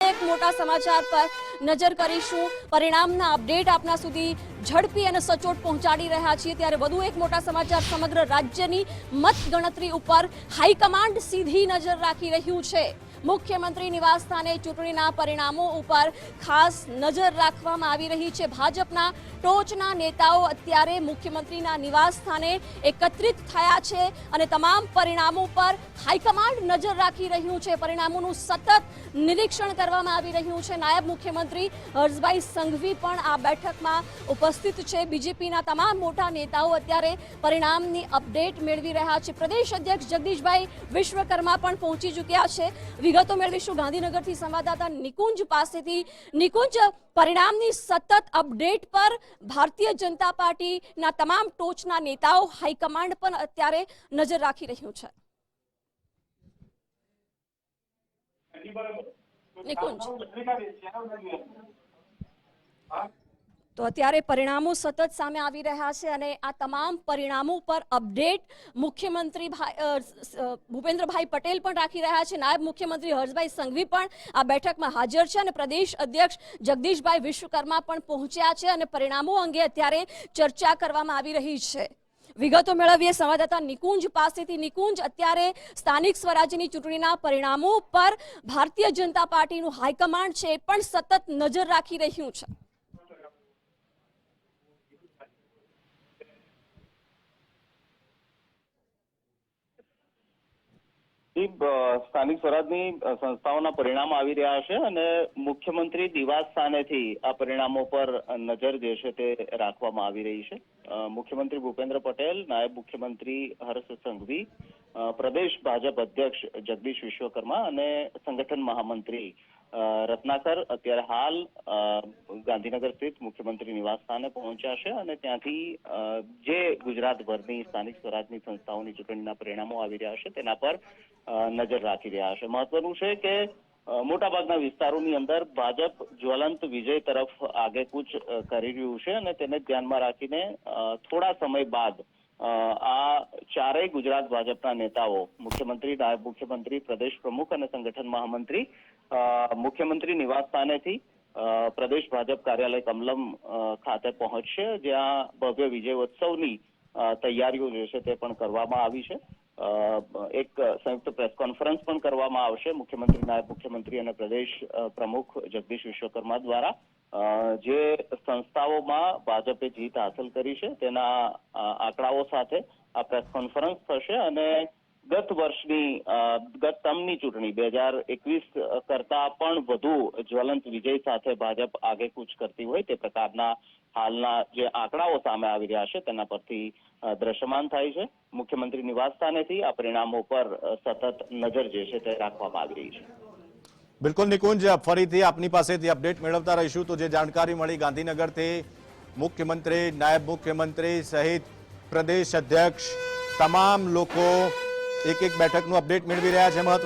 એક મોટા સમાચાર પર નજર કરીશું। પરિણામના અપડેટ આપના સુધી ઝડપી અને સચોટ પહોંચાડી રહ્યા છીએ, ત્યારે વધુ એક મોટા સમાચાર સમગ્ર રાજ્યની મતગણતરી ઉપર હાઈકમાન્ડ સીધી નજર રાખી રહ્યું છે। મુખ્યમંત્રી નિવાસસ્થાને ચૂંટણીના પરિણામો ઉપર ખાસ નજર રાખવામાં આવી રહી છે। ભાજપના ટોચના નેતાઓ અત્યારે મુખ્યમંત્રીના નિવાસસ્થાને એકત્રિત થયા છે અને તમામ પરિણામો પર હાઈકમાન્ડ નજર રાખી રહ્યું છે। પરિણામોનું સતત નિરીક્ષણ કરવામાં આવી રહ્યું છે। નાયબ મુખ્યમંત્રી હર્ષભાઈ સંઘવી પણ આ બેઠકમાં ઉપસ્થિત છે। બીજેપીના તમામ મોટા નેતાઓ અત્યારે પરિણામની અપડેટ મેળવી રહ્યા છે। પ્રદેશ અધ્યક્ષ જગદીશભાઈ વિશ્વકર્મા પણ પહોંચી ચૂક્યા છે। વિગતો મેળવીશું ગાંધીનગરથી સંવાદદાતા નિકુંજ પાસેથી। નિકુંજ, પરિણામની સતત અપડેટ પર ભારતીય જનતા પાર્ટીના તમામ ટોચના નેતાઓ હાઈકમાન્ડ પર અત્યારે નજર રાખી રહ્યું છે। નિકુંજ, તો અત્યારે પરિણામો સતત સામે આવી રહ્યા છે અને આ તમામ પરિણામો પર અપડેટ મુખ્યમંત્રી ભૂપેન્દ્રભાઈ પટેલ પણ રાખી રહ્યા છે। નાયબ મુખ્યમંત્રી હર્ષભાઈ સંઘવી પણ આ બેઠકમાં હાજર છે અને પ્રદેશ અધ્યક્ષ જગદીશભાઈ વિશ્વકર્મા પણ પહોંચ્યા છે અને પરિણામો અંગે અત્યારે ચર્ચા કરવામાં આવી રહી છે। વિગતો મેળવીએ સંવાદદાતા નિકુંજ પાસેથી। નિકુંજ, અત્યારે સ્થાનિક સ્વરાજ્યની ચૂંટણીના પરિણામો પર ભારતીય જનતા પાર્ટીનું હાઈકમાન્ડ છે એ પણ સતત નજર રાખી રહ્યું છે। સ્થાનિક સ્વરાજની સંસ્થાઓના પરિણામ આવી રહ્યા છે અને મુખ્યમંત્રી નિવાસ સ્થાનેથી આ પરિણામો પર નજર જે છે તે રાખવામાં આવી રહી છે। મુખ્યમંત્રી ભૂપેન્દ્ર પટેલ, નાયબ મુખ્યમંત્રી હર્ષ સંઘવી, પ્રદેશ ભાજપ અધ્યક્ષ જગદીશ વિશ્વકર્મા અને સંગઠન મહામંત્રી રત્નાકર અત્યારે હાલ ગાંધીનગર સ્થિત મુખ્યમંત્રી નિવાસ સ્થાને પહોંચ્યા છે અને ત્યાંથી જે ગુજરાતભરની સ્થાનિક સ્વરાજની સંસ્થાઓની ચૂંટણીના પરિણામો આવી રહ્યા છે તેના પર નજર રાખી રહ્યા છે। મહત્વનું છે કે મોટાભાગના વિસ્તારોની અંદર ભાજપ જ્વલંત વિજય તરફ આગેકૂચ કરી રહ્યું છે અને તેને ધ્યાનમાં રાખીને થોડા સમય બાદ આ ચારેય ગુજરાત ભાજપના નેતાઓ મુખ્યમંત્રી, નાયબ મુખ્યમંત્રી, પ્રદેશ પ્રમુખ અને સંગઠન મહામંત્રી મુખ્યમંત્રી નિવાસ સ્થાનેથી પ્રદેશ ભાજપ કાર્યાલય કમલમ ખાતે પહોંચશે, જ્યાં ભવ્ય વિજય ઉત્સવની તૈયારીઓ જે છે તે પણ કરવામાં આવી છે। એક સંયુક્ત પ્રેસ કોન્ફરન્સ પણ કરવામાં આવશે મુખ્યમંત્રી, નાયબ મુખ્યમંત્રી અને પ્રદેશ પ્રમુખ જગદીશ વિશ્વકર્મા દ્વારા। જે સંસ્થાઓમાં ભાજપે જીત હાંસલ કરી છે તેના આંકડાઓ સાથે આ પ્રેસ કોન્ફરન્સ થશે અને ગત ટર્મની ચૂંટણી 2021 કરતા પણ વધુ જ્વલંત વિજય સાથે ભાજપ આગેકૂચ કરતી હોય તે પ્રકારના હાલના જે આંકડાઓ સામે આવી રહ્યા છે તેના પરથી દ્રશ્યમાન થાય છે। મુખ્યમંત્રી નિવાસ સ્થાનેથી આ પરિણામો પર સતત નજર જે છે તે રાખવામાં આવી રહી છે। બિલકુલ નિકુંજ, ફરીથી આપની પાસેથી અપડેટ મેળવતા રહીશું। તો જે જાણકારી મળી ગાંધીનગરથી, મુખ્યમંત્રી, નાયબ મુખ્યમંત્રી સહિત પ્રદેશ અધ્યક્ષ તમામ લોકો એક એક બેઠકનું અપડેટ મેળવી રહ્યા છે। મહત્વની